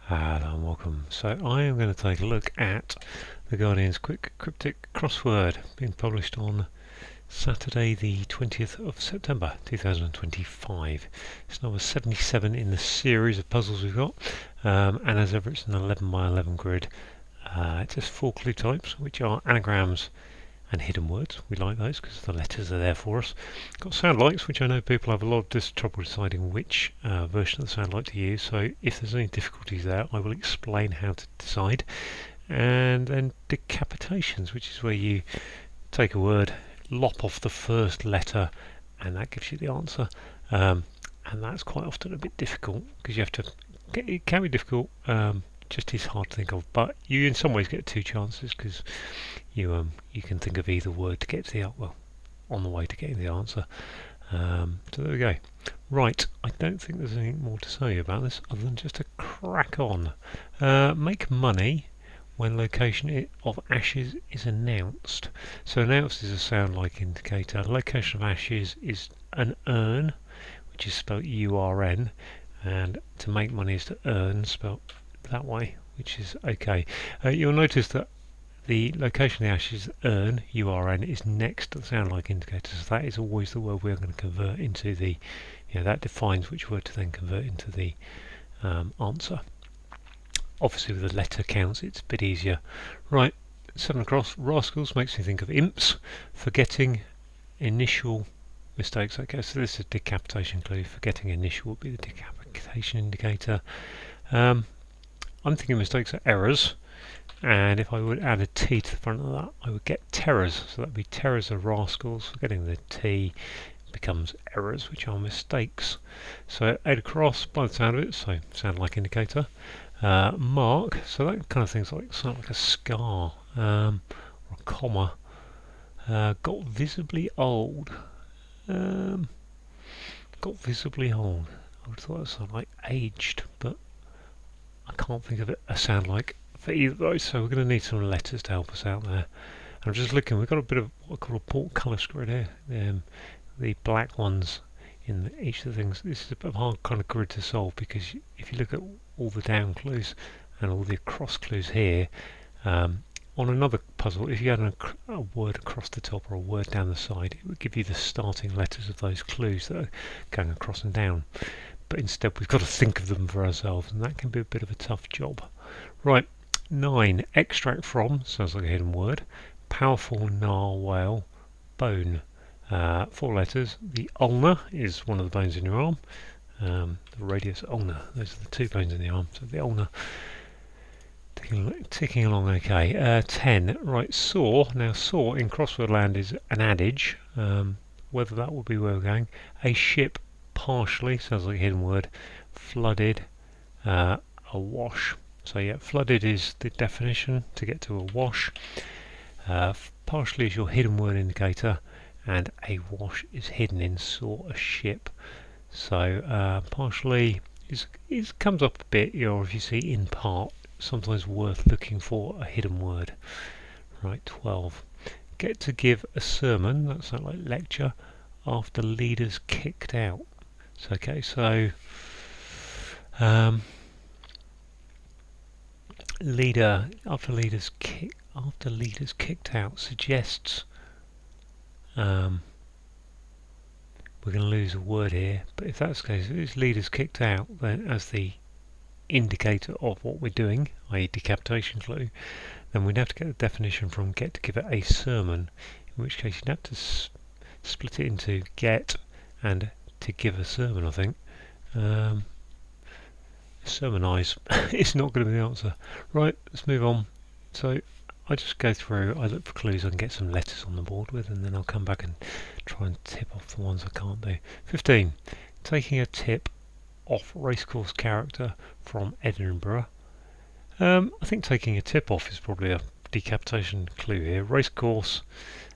Hello and welcome. So I am going to take a look at the Guardian's Quick Cryptic crossword being published on Saturday the 20th of September 2025. It's number 77 in the series of puzzles we've got, and as ever it's an 11 by 11 grid. It has 4 clue types, which are anagrams and hidden words. We like those because the letters are there for us. Got sound likes, which I know people have a lot of trouble deciding which version of the sound like to use, so if there's any difficulties there I will explain how to decide. And then decapitations, which is where you take a word, lop off the first letter, and that gives you the answer. And that's quite often a bit difficult because you have to, it can be difficult, just is hard to think of, but you in some ways get 2 chances because you can think of either word to get to the on the way to getting the answer. So there we go. Right, I don't think there's anything more to say about this other than just to crack on. Make money when location of ashes is announced. So announced is a sound like indicator. Location of ashes is an urn, which is spelled URN, and to make money is to earn, spelled that way, which is okay. You'll notice that the location of the ashes, urn, URN, is next to the sound like indicator, so that is always the word we're going to convert into the, that defines which word to then convert into the answer. Obviously with the letter counts it's a bit easier. Right, 7 across, rascals makes me think of imps, forgetting initial mistakes. Okay, so this is a decapitation clue, forgetting initial would be the decapitation indicator. I'm thinking mistakes are errors, and if I would add a T to the front of that I would get terrors, so that would be terrors are rascals, forgetting the T becomes errors, which are mistakes. So 8 across by the sound of it, so sound like indicator. Mark, so that kind of thing's like something like a scar, or a comma. Got visibly old. Got visibly old. I would have thought it sounded like aged, but I can't think of a sound like for either of those, so we're going to need some letters to help us out there. I'm just looking, we've got a bit of what I call a portcolour grid here. The black ones in each of the things. This is a bit of a hard kind of grid to solve because if you look at all the down clues and all the across clues here, on another puzzle, if you had a word across the top or a word down the side, it would give you the starting letters of those clues that are going across and down. But instead we've got to think of them for ourselves, and that can be a bit of a tough job. Right, 9, extract from, sounds like a hidden word, powerful narwhal, bone. 4 letters. The ulnar is one of the bones in your arm, the radius ulnar, those are the 2 bones in the arm, so the ulnar. Ticking along okay. 10, right, saw. Now saw in crossword land is an adage, whether that will be where we're going. A ship partially, sounds like a hidden word, flooded, awash. So yeah, flooded is the definition to get to a wash. Partially is your hidden word indicator, and a wash is hidden in saw a ship. So partially is comes up a bit, or if you see in part, sometimes worth looking for a hidden word. Right, 12. Get to give a sermon, that sounds like lecture, after leaders kicked out. So okay, so leader after leaders kicked out suggests we're going to lose a word here, but if that's the case, if it's leaders kicked out, then as the indicator of what we're doing, i.e. decapitation clue, then we'd have to get the definition from get to give it a sermon, in which case you'd have to split it into get and to give a sermon, I think. Sermonise is not going to be the answer. Right, let's move on. So I just go through, I look for clues I can get some letters on the board with, and then I'll come back and try and tip off the ones I can't do. 15, taking a tip off racecourse character from Edinburgh. I think taking a tip off is probably a decapitation clue here. Racecourse,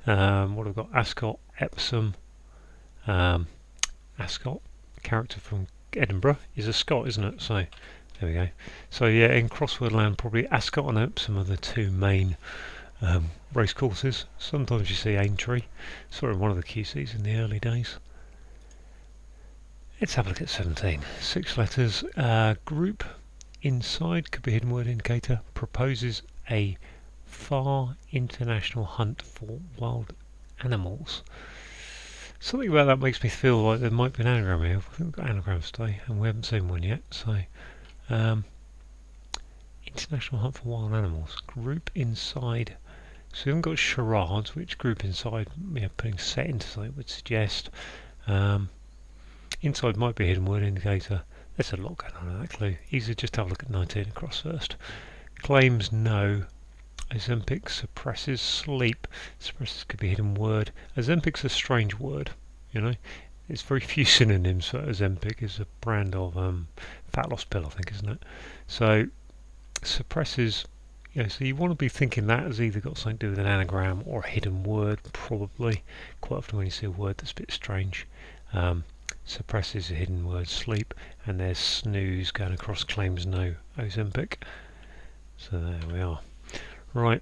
what have we got? Ascot, Epsom. Ascot, character from Edinburgh, is a Scot, isn't it? So there we go. So yeah, in crossword land, probably Ascot and Epsom are the 2 main race courses. Sometimes you see Aintree, sort of one of the QCs in the early days. Let's have a look at 17. 6 letters. Group inside could be a hidden word indicator. Proposes a far international hunt for wild animals. Something about that makes me feel like there might be an anagram here. I think we've got anagrams today, and we haven't seen one yet. So, international hunt for wild animals. Group inside. So we haven't got charades, which group inside, putting set into something would suggest. Inside might be a hidden word indicator. There's a lot going on in that clue. Easy, just have a look at 19 across first. Claims no. Ozempic suppresses sleep. Suppresses could be a hidden word. Ozempic's a strange word, It's very few synonyms for Ozempic. It's a brand of fat loss pill, I think, isn't it? So suppresses, so you want to be thinking that has either got something to do with an anagram or a hidden word, probably. Quite often when you see a word that's a bit strange. Suppresses a hidden word, sleep, and there's snooze going across, claims no, Ozempic. So there we are. Right,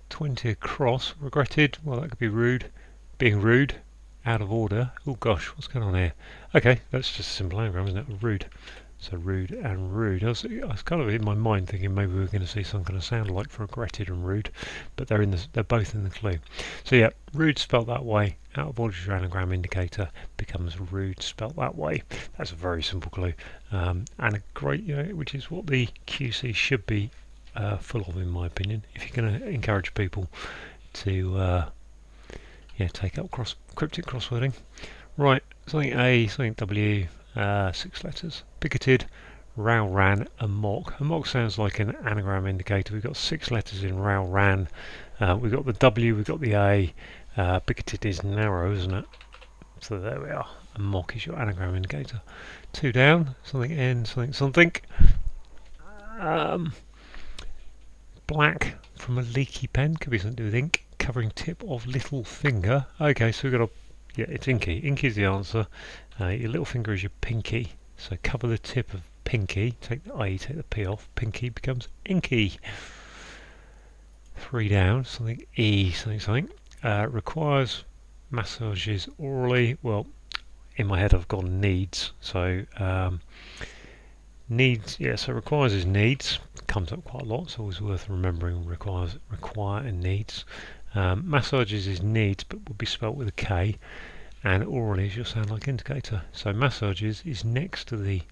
20 across, regretted, well that could be rude, being rude, out of order, oh gosh, what's going on here? Okay, that's just a simple anagram, isn't it? Rude. So rude and rude. I was kind of in my mind thinking maybe we were going to see some kind of sound like for regretted and rude, but they're both in the clue. So yeah, rude spelt that way, out of order your anagram indicator becomes rude spelt that way. That's a very simple clue, and a great, which is what the QC should be full of, in my opinion. If you're going to encourage people to take up cryptic crosswording. Right, something A, something W, 6 letters. Bigoted, row ran, a mock. A mock sounds like an anagram indicator. We've got 6 letters in row ran. We've got the W, we've got the A. Bigoted is narrow, isn't it? So there we are. A mock is your anagram indicator. 2 down, something N, something. Black from a leaky pen, could be something to do with ink. Covering tip of little finger. Okay, so we've got it's inky. Inky is the answer. Your little finger is your pinky. So cover the tip of pinky. Take the P off. Pinky becomes inky. 3 down. Something E. Something. Requires massages orally. Well, in my head I've gone needs. So needs. Yeah. So requires is needs. Comes up quite a lot. It's always worth remembering. Require and needs. Massages is needs, but would be spelt with a K, and orally is your sound like indicator. So massages is next to the,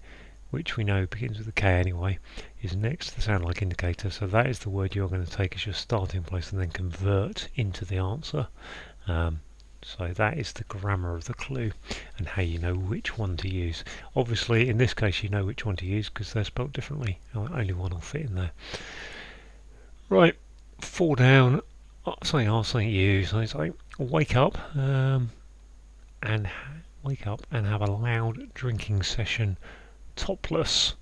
which we know begins with a K anyway, is next to the sound like indicator. So that is the word you're going to take as your starting place and then convert into the answer. So that is the grammar of the clue and how you know which one to use. Obviously, in this case, you know which one to use because they're spelt differently. Only one will fit in there. Right, 4 down. Something else, something you, something wake up and have a loud drinking session topless.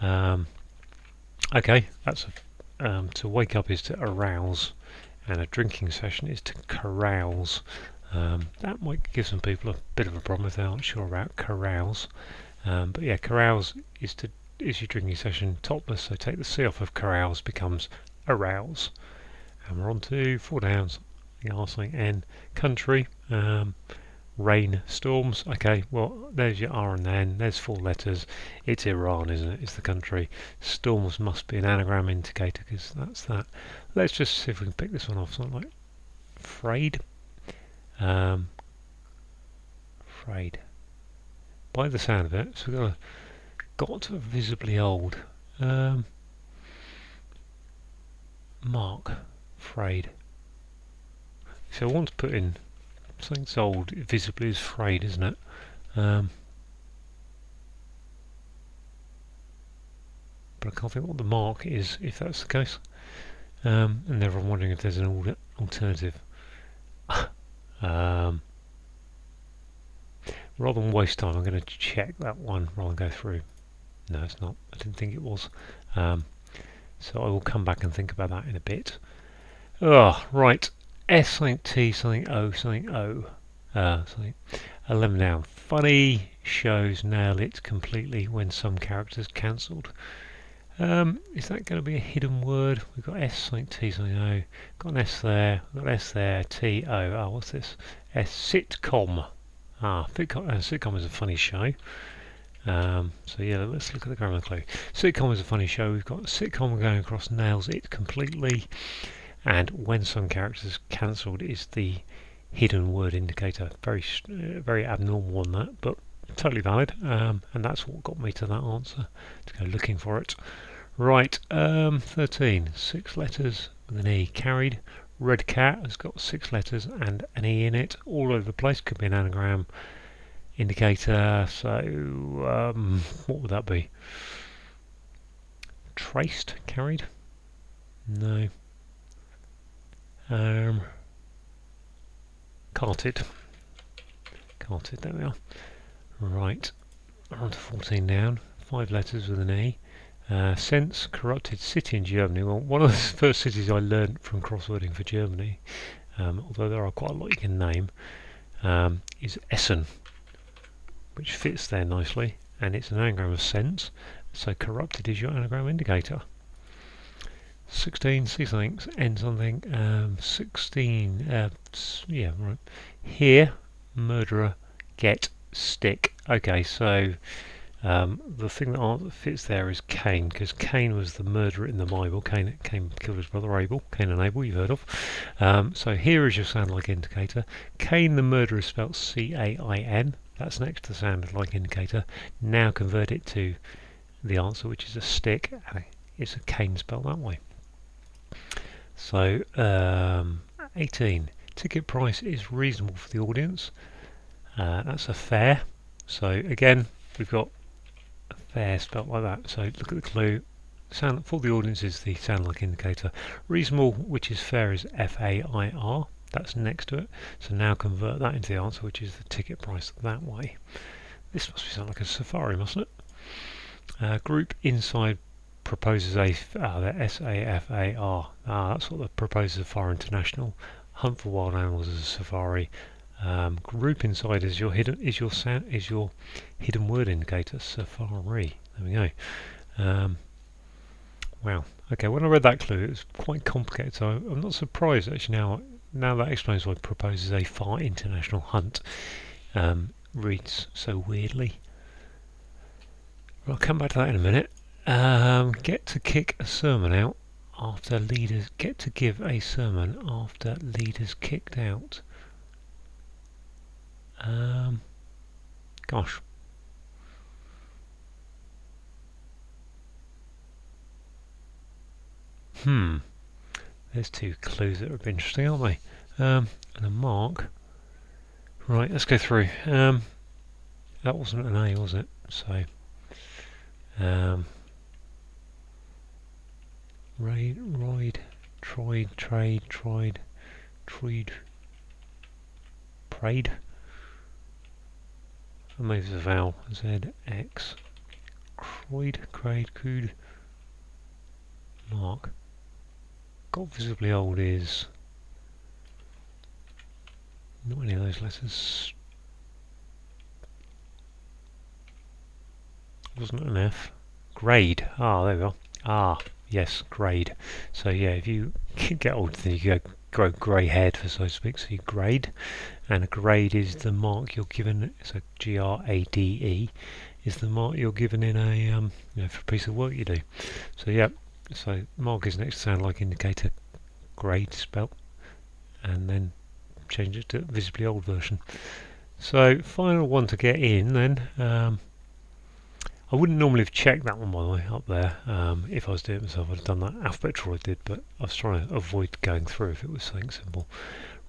Okay, that's to wake up is to arouse, and a drinking session is to carouse. That might give some people a bit of a problem if they aren't sure about carouse. But yeah, carouse is your drinking session topless. So take the C off of carouse, becomes arouse. And we're on to 4 downs. Something N. Country. Rain. Storms. Okay, well, there's your R and N. There's 4 letters. It's Iran, isn't it? It's the country. Storms must be an anagram indicator because that's that. Let's just see if we can pick this one off. Something like frayed. Frayed. By the sound of it, so we've got visibly old. Mark. Frayed. So I want to put in something's old, visibly is frayed, isn't it? But I can't think what the mark is if that's the case. And everyone wondering if there's an alternative. Rather than waste time, I'm going to check that one rather than go through. No, it's not. I didn't think it was. So I will come back and think about that in a bit. Right. S something T something O something O. Something 11 down. Funny shows nail it completely when some characters cancelled. Is that going to be a hidden word? We've got S something T something O. Got an S there. Got an S there. T O. Oh, what's this? S sitcom. Sitcom is a funny show. So yeah, let's look at the grammar clue. Sitcom is a funny show. We've got sitcom going across nails it completely, and when some characters cancelled is the hidden word indicator. Very abnormal on that, but totally valid. And that's what got me to that answer, to go looking for it. Right, 13. 6 letters with an E. Carried. Red cat has got 6 letters and an E in it, all over the place. Could be an anagram indicator. So, what would that be? Traced. Carried. No. Carted. Carted. There we are. Right. On to 14 down. 5 letters with an E. Sense, corrupted city in Germany. Well, one of the first cities I learned from crosswording for Germany, although there are quite a lot you can name, is Essen, which fits there nicely, and it's an anagram of sense, so corrupted is your anagram indicator. 16, see something, end something. 16, yeah, right. Here, murderer, get, stick. Okay, so the thing that fits there is Cain, because Cain was the murderer in the Bible. Cain killed his brother Abel. Cain and Abel, you've heard of. So here is your sound like indicator. Cain the murderer is spelled C-A-I-N. That's next to the sound like indicator. Now convert it to the answer, which is a stick. It's a Cain spelled that way. So 18. Ticket price is reasonable for the audience. That's a fare. So again, we've got fare spelt like that. So look at the clue. Sound for the audience is the sound like indicator. Reasonable, which is fair, is F-A-I-R. That's next to it. So now convert that into the answer, which is the ticket price that way. This must sound like a safari, mustn't it? Group inside proposes a S-A-F-A-R. That's what the proposes a Safari International. Hunt for wild animals as a safari. Group inside is your hidden word indicator, safari. There we go. Wow. Okay, when I read that clue, it was quite complicated. So I'm not surprised actually now that explains why proposes a far international hunt reads so weirdly. I'll come back to that in a minute. Get to kick a sermon out after leaders. Get to give a sermon after leaders kicked out. Gosh. There's 2 clues that are interesting, aren't they? And a mark. Right, let's go through. That wasn't an A, was it? So, ride, tried, trade, tried, treed, prayed. And maybe it's a vowel. Z, X, croyd, crade, cood, mark. Got visibly old is not any of those letters. Wasn't an F. Grade. There we are. Yes, grade. So yeah, if you get older, then you grow grey haired, so to speak. So you grade, and a grade is the mark you're given. So G-R-A-D-E is the mark you're given in a for a piece of work you do. So yeah. So mark is next to sound like indicator, grade spelt, and then change it to visibly old version. So final one to get in then. I wouldn't normally have checked that one, by the way, up there. If I was doing it myself, I'd have done that alphabetical I did, but I was trying to avoid going through if it was something simple.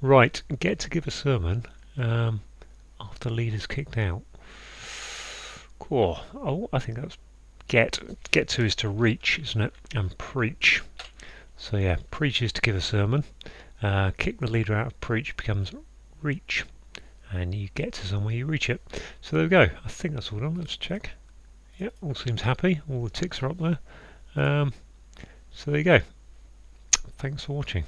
Right, get to give a sermon after leaders kicked out. Cool. Oh, I think that's get to is to reach, isn't it? And preach. So yeah, preach is to give a sermon. Kick the leader out of preach becomes reach, and you get to somewhere you reach it. So there we go. I think that's all done. Let's check. Yeah, all seems happy. All the ticks are up there. So there you go. Thanks for watching.